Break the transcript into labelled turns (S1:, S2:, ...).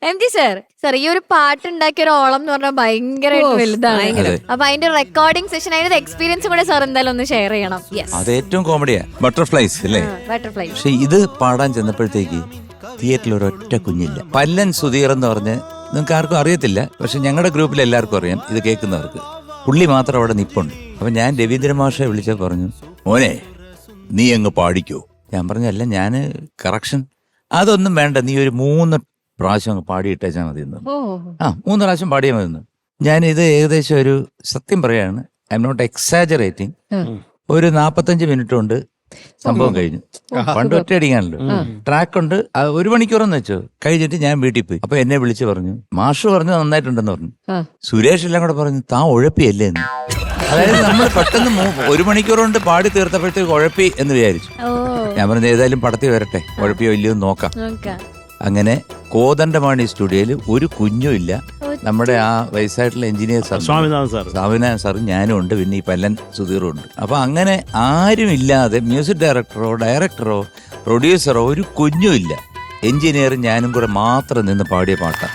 S1: MG sir ഈ ഒരു പാട്ടുണ്ടാക്കിയ ഒരു ഓളം എന്ന് പറഞ്ഞാൽ ഭയങ്കരമായിട്ട് വലുതാണ്. അപ്പൊ അതിന്റെ റെക്കോർഡിംഗ് സെഷൻ അതിന്റെ എക്സ്പീരിയൻസ് കൂടെ സാർ എന്തായാലും ഒന്ന് ഷെയർ ചെയ്യണം.
S2: അത് ഏറ്റവും കോമഡിയാ, ബട്ടർഫ്ലൈസ് അല്ലേ?
S1: ബട്ടർഫ്ലൈ.
S2: പക്ഷെ ഇത് പാടാൻ ചെന്നപ്പോഴത്തേക്ക് തിയേറ്ററിൽ ഒരൊറ്റ കുഞ്ഞില്ല. പല്ലൻ സുധീർ എന്ന് പറഞ്ഞ് നിങ്ങൾക്ക് ആർക്കും അറിയത്തില്ല, പക്ഷെ ഞങ്ങളുടെ ഗ്രൂപ്പിൽ എല്ലാവർക്കും അറിയാം, ഇത് കേൾക്കുന്നവർക്ക്. പുള്ളി മാത്രം അവിടെ നിപ്പുണ്ട്. അപ്പൊ ഞാൻ രവീന്ദ്ര മാഷെ വിളിച്ച പറഞ്ഞു, മോനെ നീ അങ്ങ് പാടിക്കോ. ഞാൻ പറഞ്ഞു അല്ല, ഞാൻ കറക്ഷൻ അതൊന്നും വേണ്ട, നീ ഒരു 3 പ്രാവശ്യം അങ്ങ് പാടിയിട്ടേച്ചാൽ മതി എന്ന്. 3 പ്രാവശ്യം പാടിയാൽ മതി. ഞാനിത് ഏകദേശം ഒരു സത്യം പറയാണ്, ഐ എം നോട്ട് എക്സാജറേറ്റിംഗ്, ഒരു 45 മിനിറ്റ് കൊണ്ട് സംഭവം കഴിഞ്ഞു. പണ്ട് ഒറ്റയടിക്കാണല്ലോ. ട്രാക്ക് ഉണ്ട്, 1 മണിക്കൂറെന്ന് വെച്ചോ. കഴിഞ്ഞിട്ട് ഞാൻ വീട്ടിൽ പോയി. അപ്പൊ എന്നെ വിളിച്ച് പറഞ്ഞു, മാഷ് പറഞ്ഞു നന്നായിട്ടുണ്ടെന്ന് പറഞ്ഞു. സുരേഷ് എല്ലാം കൂടെ പറഞ്ഞു താൻ ഉഴപ്പിയല്ലേ എന്ന്. അതായത് നമ്മൾ പെട്ടെന്ന് 1 മണിക്കൂർ കൊണ്ട് പാടി തീർത്തപ്പോഴത്തേക്ക് ഉഴപ്പി എന്ന് വിചാരിച്ചു. ഞാൻ പറഞ്ഞു ഏതായാലും പടത്തിൽ വരട്ടെ, ഉഴപ്പിയോ ഇല്ലയോ നോക്കാം. അങ്ങനെ കോദണ്ഡമാണി സ്റ്റുഡിയോയിൽ ഒരു കുഞ്ഞും ഇല്ല. നമ്മുടെ ആ വയസ്സായിട്ടുള്ള എഞ്ചിനീയർ സ്വാമിനാഥൻ സാറും ഞാനും ഉണ്ട്, പിന്നെ ഈ പല്ലൻ സുധീറും ഉണ്ട്. അപ്പൊ അങ്ങനെ ആരും ഇല്ലാതെ മ്യൂസിക് ഡയറക്ടറോ പ്രൊഡ്യൂസറോ ഒരു കുഞ്ഞും ഇല്ല, എഞ്ചിനീയറും ഞാനും കൂടെ മാത്രം നിന്ന് പാടിയ പാട്ടാണ്.